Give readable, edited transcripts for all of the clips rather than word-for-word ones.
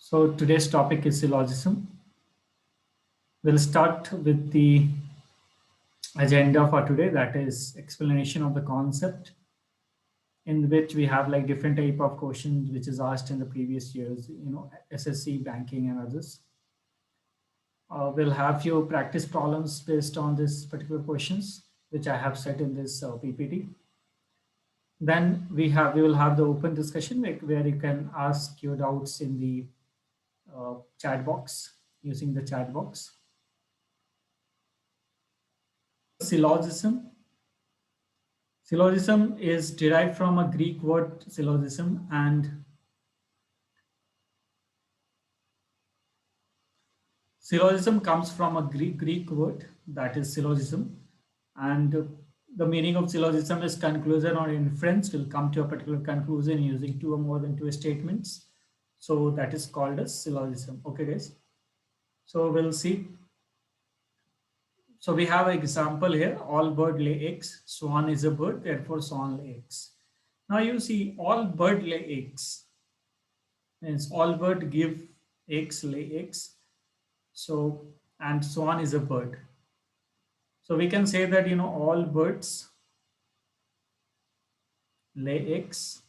So today's topic is syllogism. We'll start with the agenda for today, that is explanation of the concept, in which we have like different type of questions which is asked in the previous years, SSC, banking and others. We'll have few practice problems based on this particular questions, which I have set in this PPT. Then we will have the open discussion where you can ask your doubts in the chat box, using the chat box. Syllogism. Syllogism is derived from a Greek word syllogism, and syllogism comes from a Greek word, that is syllogism, and the meaning of syllogism is conclusion or inference. Will come to a particular conclusion using two or more than two statements. So that is called as syllogism. Okay, guys. So we'll see. So we have an example here. All bird lay eggs. Swan is a bird, therefore swan lay eggs. Now you see all bird lay eggs. Means all bird give eggs, lay eggs. So, and swan is a bird. So we can say that, all birds lay eggs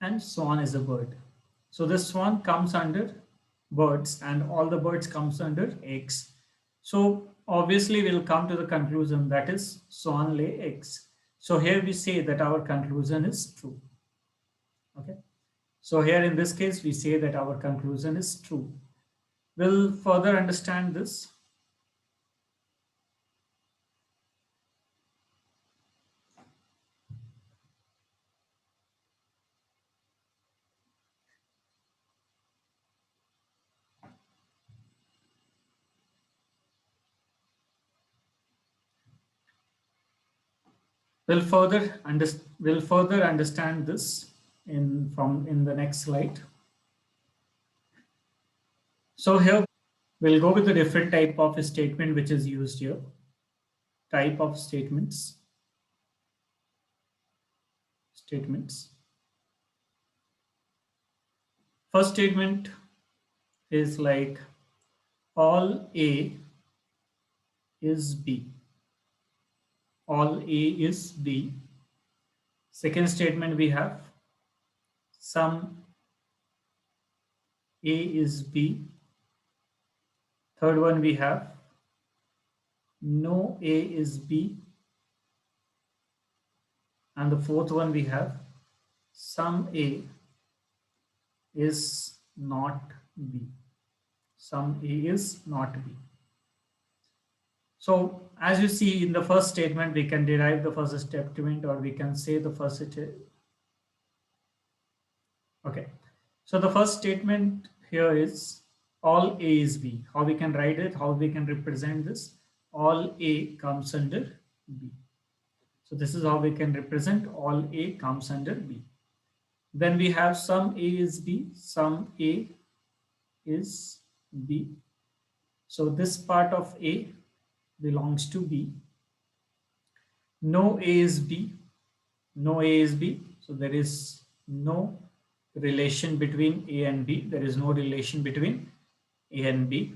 and swan is a bird. So the swan comes under birds and all the birds comes under eggs. So obviously we'll come to the conclusion that is swan lay eggs. So here we say that our conclusion is true. Okay. So here in this case, we say that our conclusion is true. We'll further understand this. We'll further understand this in the next slide. So here we'll go with a different type of statement which is used here. Type of statements. First statement is like all A is B. All A is B. Second statement we have some A is B. Third one we have no A is B. And the fourth one we have some A is not B. Some A is not B. So as you see in the first statement, we can derive the first statement, or we can say the first statement. Okay. So the first statement here is all A is B. How we can write it, how we can represent this? All A comes under B. So this is how we can represent all A comes under B. Then we have some A is B, some A is B. So this part of A belongs to B. No A is B, no A is B. So there is no relation between A and B. There is no relation between A and B.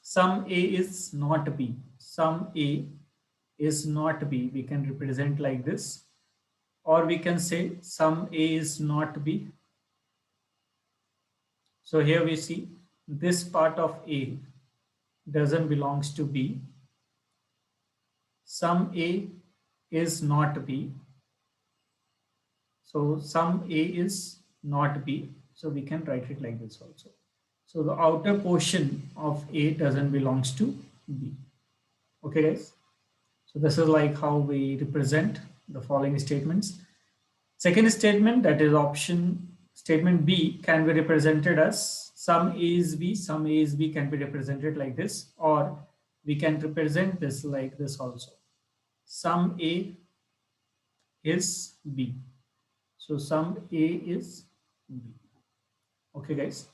Some A is not B. Some A is not B. We can represent like this. Or we can say some A is not B. So here we see this part of A doesn't belongs to B. Some A is not B. So some A is not B. So we can write it like this also. So the outer portion of A doesn't belongs to B. Okay, guys. So this is like how we represent the following statements. Second statement, that is option statement B, can be represented as some A is B, some A is B can be represented like this, or we can represent this like this also. Some A is B. So some A is B. Okay, guys.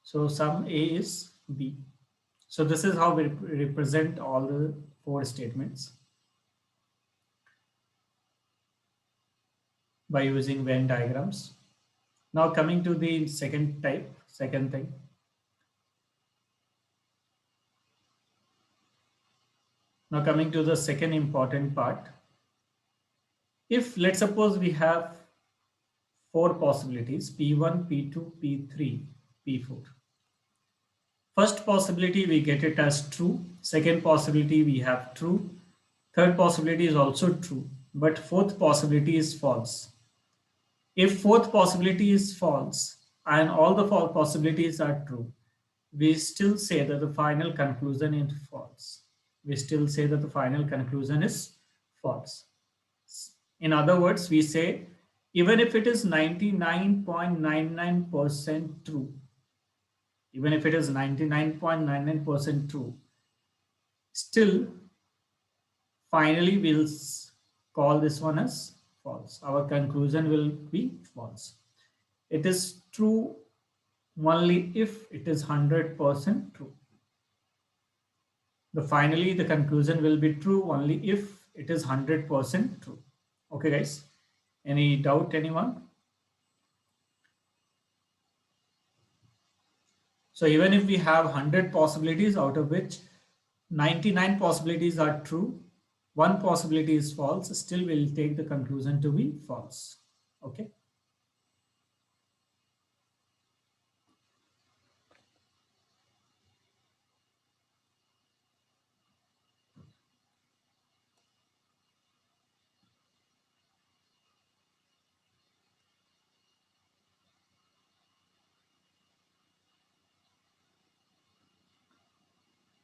So some A is B. So this is how we represent all the four statements by using Venn diagrams. Now coming to the second thing. Now coming to the second important part. If let's suppose we have four possibilities, P1, P2, P3, P4. First possibility, we get it as true. Second possibility, we have true. Third possibility is also true, but fourth possibility is false. If fourth possibility is false and all the four possibilities are true, we still say that the final conclusion is false. We still say that the final conclusion is false. In other words, we say even if it is 99.99% true, even if it is 99.99% true, still finally we'll call this one as false. Our conclusion will be false. It is true only if it is 100% true. Finally, the conclusion will be true only if it is 100% true. Okay, guys. Any doubt, anyone? So even if we have 100 possibilities, out of which 99 possibilities are true, one possibility is false, still we'll take the conclusion to be false. Okay.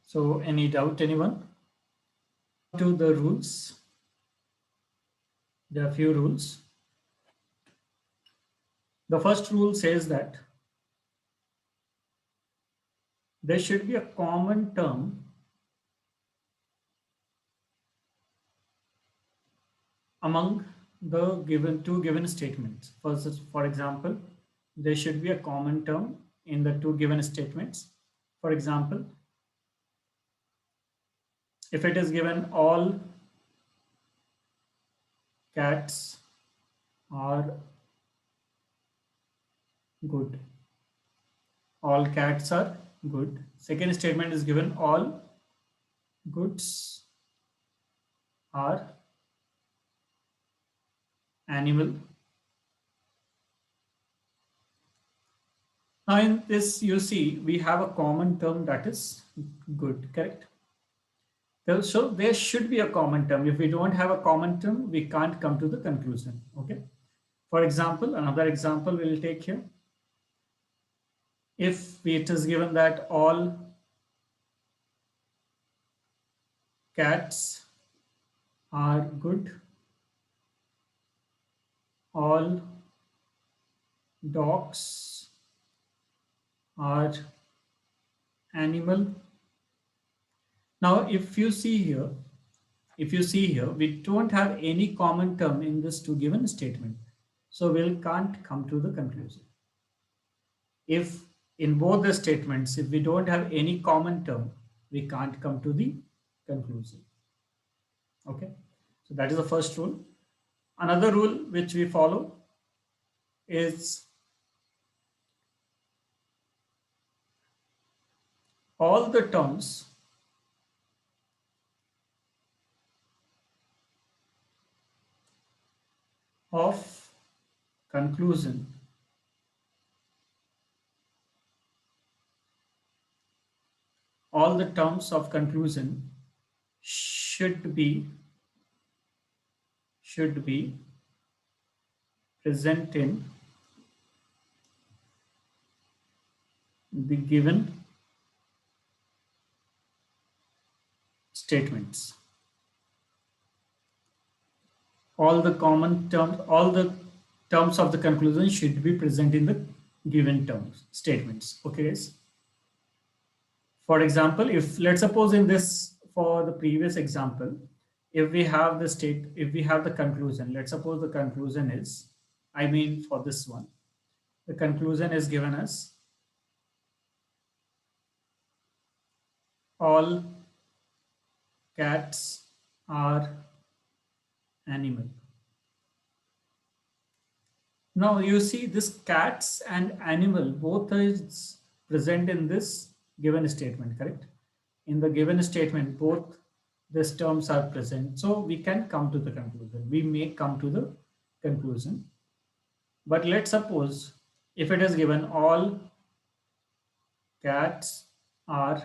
So any doubt, anyone? To the rules. There are a few rules. The first rule says that there should be a common term among the two given statements. First, for example, there should be a common term in the two given statements. For example, if it is given all cats are good, all cats are good. Second statement is given all goods are animal. Now in this you see we have a common term, that is good, correct? So there should be a common term. If we don't have a common term, we can't come to the conclusion. Okay. For example, another example we'll take here. If it is given that all cats are good, all dogs are animal. Now, if you see here, we don't have any common term in this two given statement. So we can't come to the conclusion. If in both the statements, if we don't have any common term, we can't come to the conclusion. Okay. So that is the first rule. Another rule which we follow is all the terms of conclusion should be present in the given statements. All the terms of the conclusion should be present in the given statements. Okay, guys. For example, if let's suppose in this, for the previous example, if we have the conclusion, let's suppose the conclusion is, for this one, the conclusion is given as all cats are animal. Now you see this cats and animal both is present in this given statement, correct? In the given statement, both these terms are present. So we can come to the conclusion. We may come to the conclusion. But let's suppose if it is given all cats are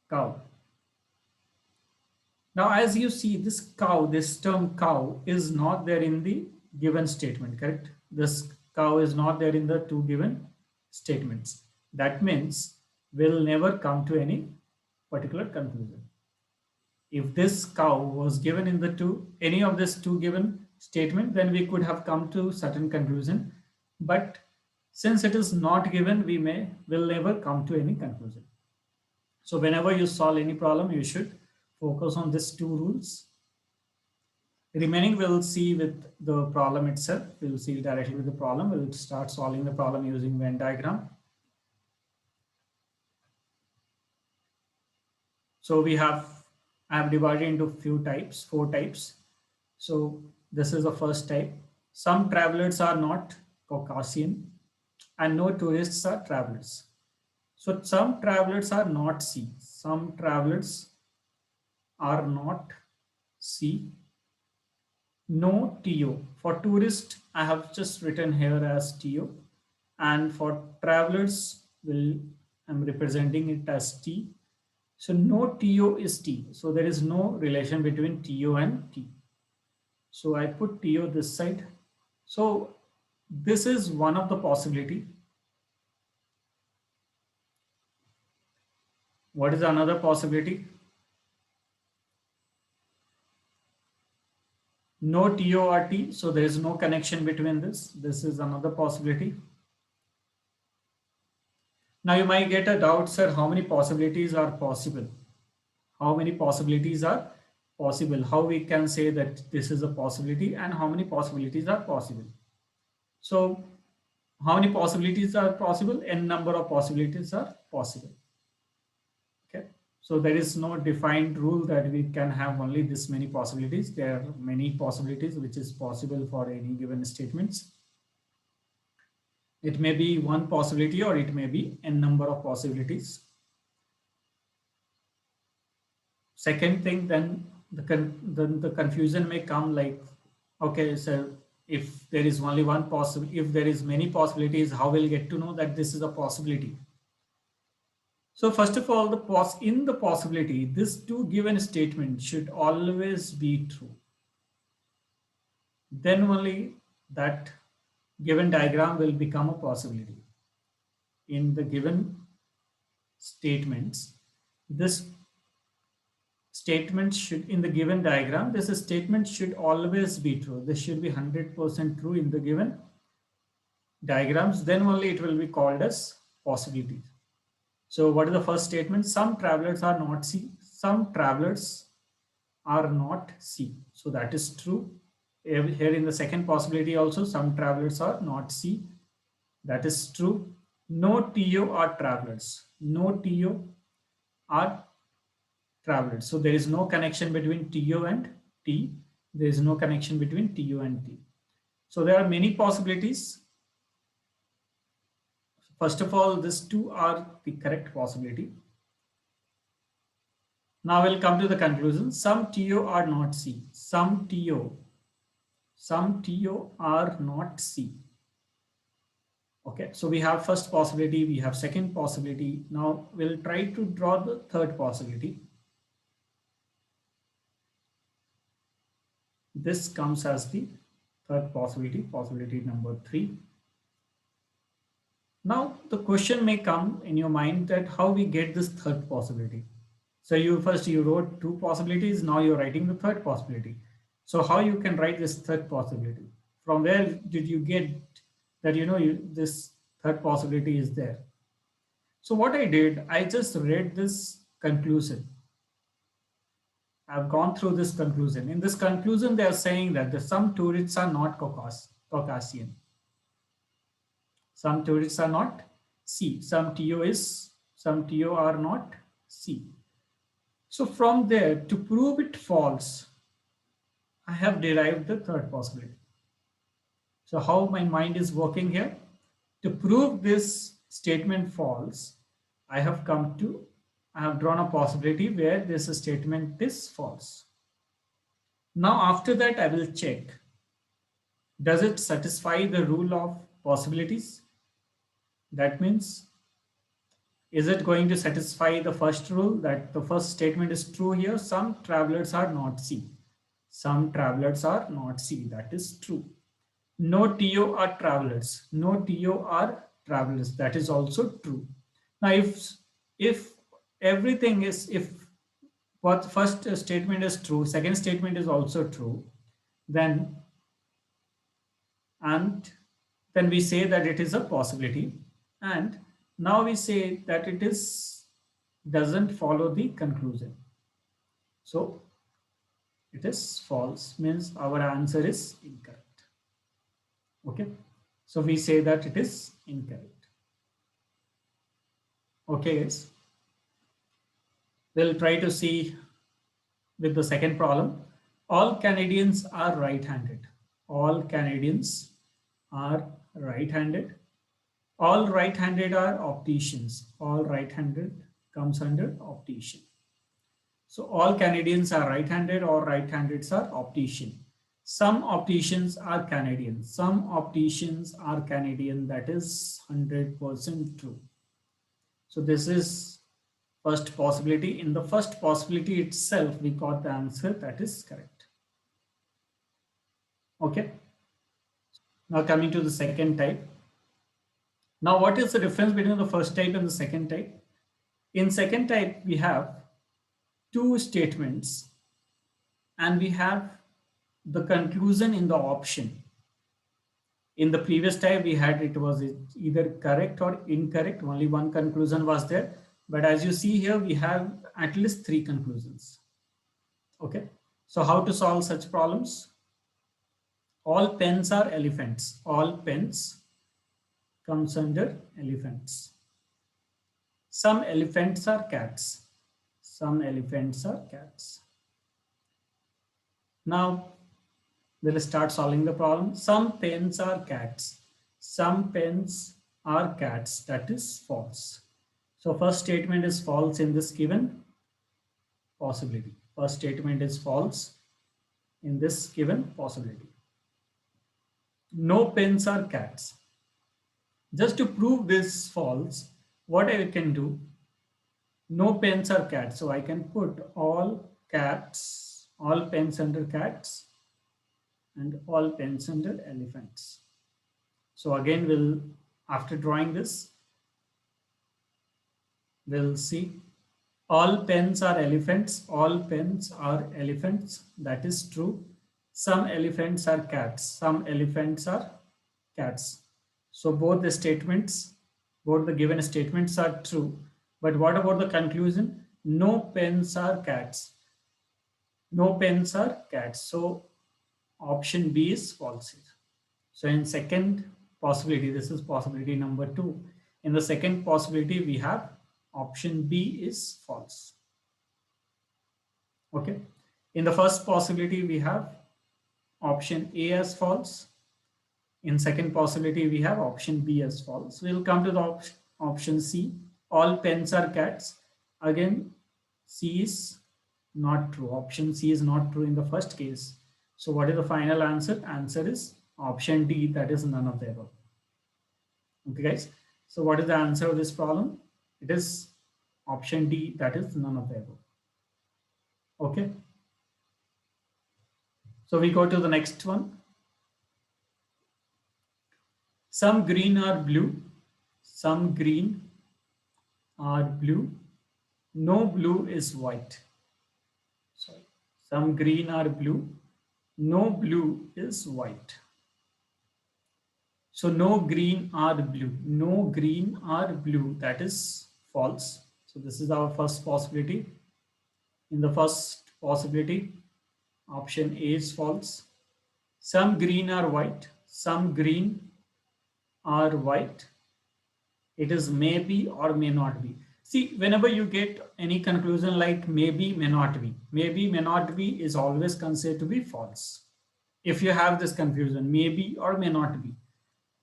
cow. Now, as you see, this cow, this term cow is not there in the given statement, correct? This cow is not there in the two given statements. That means we'll never come to any particular conclusion. If this cow was given in the any of this two given statement, then we could have come to certain conclusion. But since it is not given, will never come to any conclusion. So whenever you solve any problem, you should focus on these two rules. Remaining we'll see with the problem itself. We'll see directly with the problem. We'll start solving the problem using Venn diagram. So I have divided into few types, 4 types. So this is the first type. Some travelers are not Caucasian and no tourists are travelers. So some travelers are not C. Some travelers are not C. No TO. For tourist, I have just written here as TO. And for travelers, I'm representing it as T. So no TO is T. So there is no relation between TO and T. So I put TO this side. So this is one of the possibility. What is another possibility? No TO or T, so there is no connection between this. This is another possibility. Now you might get a doubt, sir, how many possibilities are possible? How many possibilities are possible? How we can say that this is a possibility and how many possibilities are possible? So how many possibilities are possible? N number of possibilities are possible. Okay. So there is no defined rule that we can have only this many possibilities. There are many possibilities which is possible for any given statements. It may be one possibility or it may be n number of possibilities. Second thing, then the confusion may come like, okay, so if there is only one possible, if there is many possibilities, how will get to know that this is a possibility? So first of all, in the possibility, this two given statement should always be true. Then only that given diagram will become a possibility. In the given statements, this statement should, in the given diagram, this statement should always be true. This should be 100% true in the given diagrams. Then only it will be called as possibilities. So what is the first statement? Some travelers are not C. Some travelers are not C. So that is true. Here in the second possibility also, some travelers are not C. That is true. No TO are travelers. No TO are travelers. So there is no connection between TO and T. There is no connection between TO and T. So there are many possibilities. First of all, these two are the correct possibility. Now we'll come to the conclusion. Some TO are not C. Some TO are not C. Okay, so we have first possibility, we have second possibility. Now we'll try to draw the third possibility. This comes as the third possibility, possibility number 3. Now the question may come in your mind that how we get this third possibility. So you wrote 2 possibilities, now you're writing the third possibility. So how you can write this third possibility? From where did you get that this third possibility is there? So what I did, I just read this conclusion. I've gone through this conclusion. In this conclusion, they are saying that some tourists are not Caucasian. Some tourists are not C. Some TO are not C. So from there, to prove it false, I have derived the third possibility. So how my mind is working here? To prove this statement false, I have drawn a possibility where this statement is false. Now after that, I will check, does it satisfy the rule of possibilities? That means, is it going to satisfy the first rule that the first statement is true here? Some travelers are not C. Some travelers are not C. That is true. No TO are travelers. No TO are travelers. That is also true. Now, if everything is, if what first statement is true, second statement is also true, then and then we say that it is a possibility, and now we say that it is doesn't follow the conclusion. So it is false, means our answer is incorrect. Okay, so we say that it is incorrect. Okay guys, we'll try to see with the second problem. All Canadians are right-handed. All Canadians are right-handed. All right-handed are opticians. All right-handed comes under optician. So all Canadians are right-handed or right-handeds are optician. Some opticians are Canadian. Some opticians are Canadian. That is 100% true. So this is first possibility. In the first possibility itself, we got the answer that is correct. Okay. Now coming to the second type. Now what is the difference between the first type and the second type? In second type, we have two statements and we have the conclusion in the option. In the previous type, we had it was either correct or incorrect. Only one conclusion was there. But as you see here, we have at least three conclusions. Okay. So how to solve such problems? All pens are elephants. All pens comes under elephants. Some elephants are cats. Some elephants are cats. Now we'll start solving the problem. Some pens are cats. Some pens are cats. That is false. So first statement is false in this given possibility. First statement is false in this given possibility. No pens are cats. Just to prove this false, what I can do, no pens are cats. So I can put all cats, all pens under cats and all pens under elephants. So again, after drawing this, we'll see all pens are elephants. All pens are elephants. That is true. Some elephants are cats. Some elephants are cats. So both the statements, both the given statements are true. But what about the conclusion? No pens are cats. No pens are cats. So option B is false here. So in second possibility, this is possibility number 2. In the second possibility, we have option B is false. Okay. In the first possibility, we have option A as false. In second possibility, we have option B as false. We'll come to the option C. All pens are cats. Again, C is not true. Option C is not true in the first case. So what is the final answer? Answer is option D, that is none of the above. Okay guys. So what is the answer of this problem? It is option D, that is none of the above. Okay. So we go to the next one. Some green are blue. Some green are blue. No blue is white. Sorry. Some green are blue. No blue is white. So no green are blue. No green are blue. That is false. So this is our first possibility. In the first possibility, option A is false. Some green are white. Some green are white. It is maybe or may not be. See, whenever you get any conclusion like maybe, may not be, maybe, may not be is always considered to be false. if you have this confusion, maybe or may not be.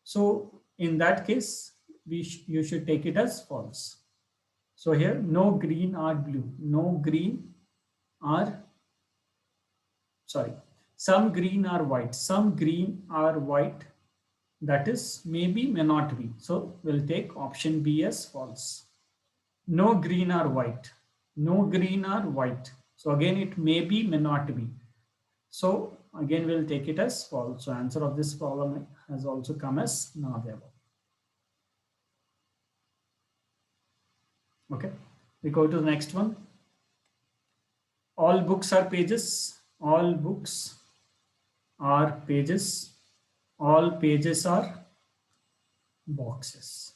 So in that case, you should take it as false. So here, no green or blue, no green are, sorry, some green are white, some green are white, that is maybe, may not be. So we'll take option B as false. No green or white, no green or white. So again, it may be, may not be. So again, we'll take it as false. So answer of this problem has also come as none of the above. Okay, we go to the next one. All books are pages. All books are pages. All pages are boxes.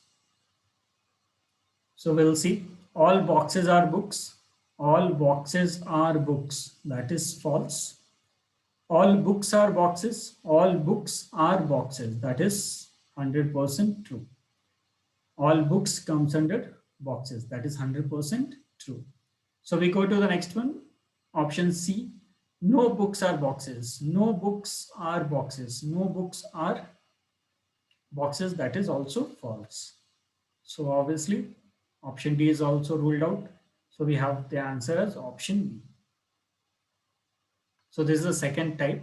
So we'll see. All boxes are books. All boxes are books. That is false. All books are boxes. All books are boxes. That is 100% true. All books comes under boxes. That is 100% true. So we go to the next one. Option C. No books are boxes. No books are boxes. No books are boxes. That is also false. So obviously option D is also ruled out. So we have the answer as option B. So this is the second type.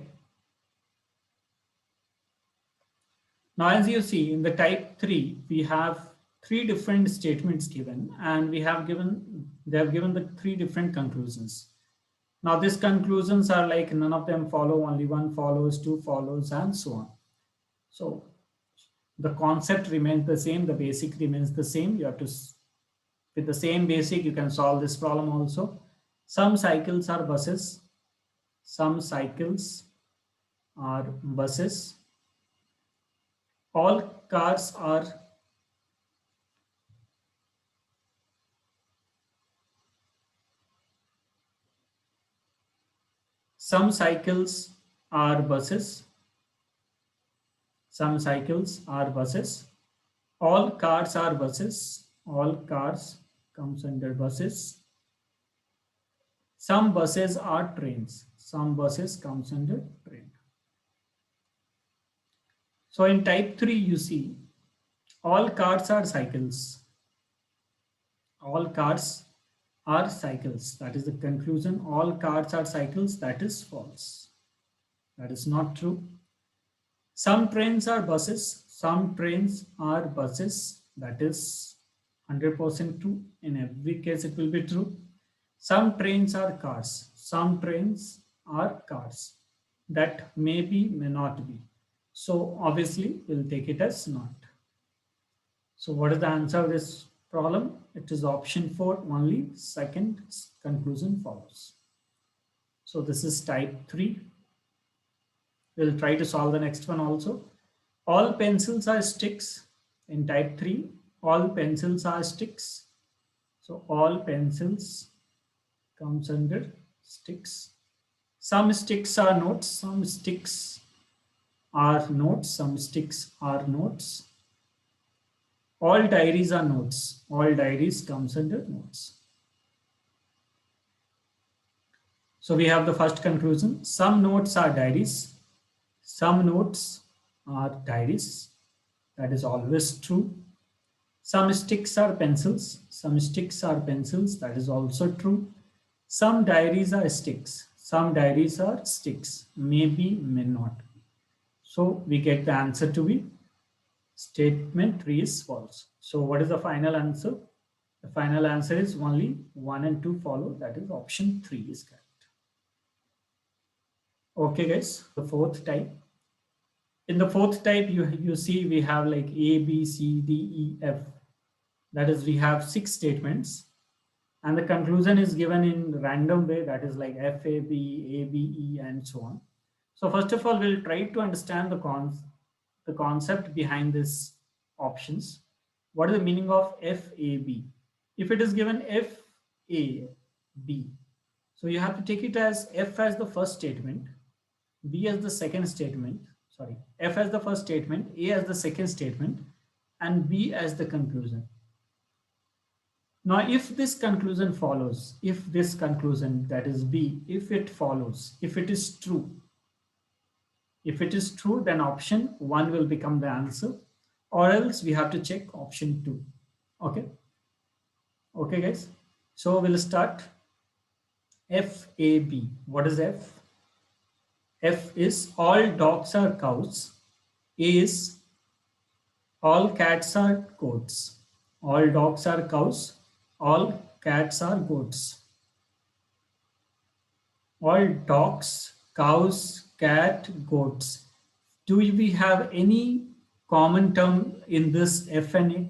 Now, as you see in the type 3, we have three different statements given, and they have given the three different conclusions. Now these conclusions are like none of them follow, only one follows, two follows, and so on. So the concept remains the same, the basic remains the same. You have to, with the same basic, you can solve this problem also. Some cycles are buses. Some cycles are buses. All cars are some cycles are buses. Some cycles are buses. All cars are buses. All cars comes under buses. Some buses are trains. Some buses comes under train. So in type 3, you see all cars are cycles. All cars are cycles. That is the conclusion. All cars are cycles. That is false. That is not true. Some trains are buses. Some trains are buses. That is 100% true. In every case, it will be true. Some trains are cars. Some trains are cars. That may be, may not be. So obviously, we'll take it as not. So what is the answer of this problem? It is option 4, only second conclusion follows. So this is type 3. We'll try to solve the next one also. All pencils are sticks. In type 3, all pencils are sticks. So all pencils comes under sticks. Some sticks are notes. Some sticks are notes. Some sticks are notes. All diaries are notes. All diaries comes under notes. So we have the first conclusion. Some notes are diaries. Some notes are diaries. That is always true. Some sticks are pencils. Some sticks are pencils. That is also true. Some diaries are sticks. Some diaries are sticks. Maybe, may not be. So we get the answer to be statement 3 is false. So what is the final answer? The final answer is only 1 and 2 follow. That is option 3 is correct. Okay, guys, the fourth type. In the fourth type, you see we have like A, B, C, D, E, F. That is, we have 6 statements. And the conclusion is given in random way. That is like F, A, B, A, B, E, and so on. So first of all, we'll try to understand the concept behind these options. What is the meaning of FAB? If it is given FAB, so you have to take it as F as the first statement, B as the second statement, sorry, F as the first statement, A as the second statement, and B as the conclusion. Now, if this conclusion follows, if this conclusion, that is B, if it follows, if it is true, If it is true, then option 1 will become the answer, or else we have to check option 2. Okay. Okay, guys. So we'll start. FAB. What is F? F is all dogs are cows. A is all cats are goats. All dogs are cows. All cats are goats. All dogs, cows, cat, goats. Do we have any common term in this FNA?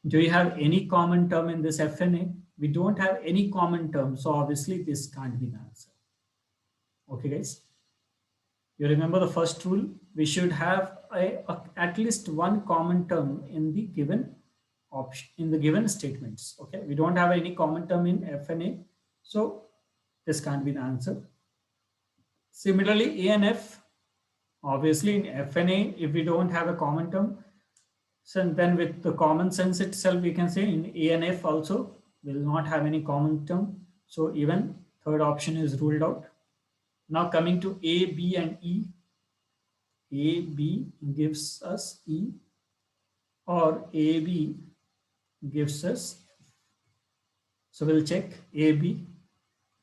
Do you have any common term in this FNA? We don't have any common term, so obviously this can't be the answer. Okay, guys. You remember the first rule? We should have at least one common term in the given option, in the given statements. Okay, we don't have any common term in FNA, so this can't be the answer. Similarly, A and F, obviously in FNA, if we don't have a common term, so then with the common sense itself, we can say in A and F also will not have any common term. So even third option is ruled out. Now coming to A, B, and E. A, B gives us E, or A, B gives us F. So we'll check A, B.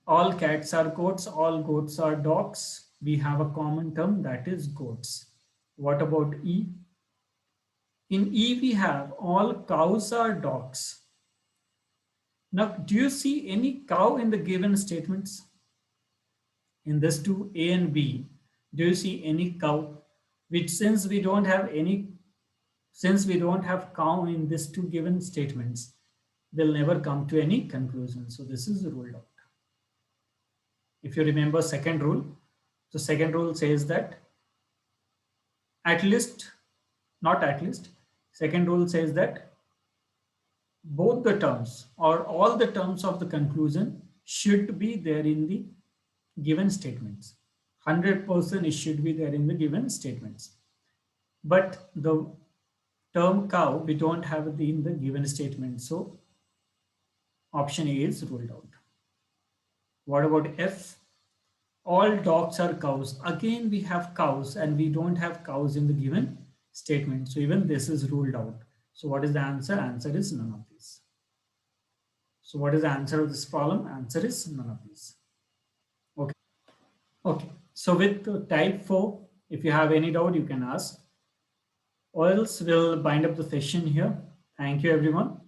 All cats are goats, all goats are dogs. We have a common term, that is goats. What about E? In E, we have all cows are dogs. Now, do you see any cow in the given statements? In this two, A and B, do you see any cow? Which since we don't have cow in these two given statements, they'll never come to any conclusion. So this is ruled out. If you remember second rule, the second rule says that second rule says that both the terms or all the terms of the conclusion should be there in the given statements. 100% it should be there in the given statements. But the term cow, we don't have it in the given statement. So option A is ruled out. What about F? All dogs are cows. Again, we have cows and we don't have cows in the given statement. So even this is ruled out. So what is the answer? Answer is none of these. So what is the answer of this problem? Answer is none of these. Okay. Okay. So with type 4, if you have any doubt, you can ask. Or else we'll bind up the session here. Thank you, everyone.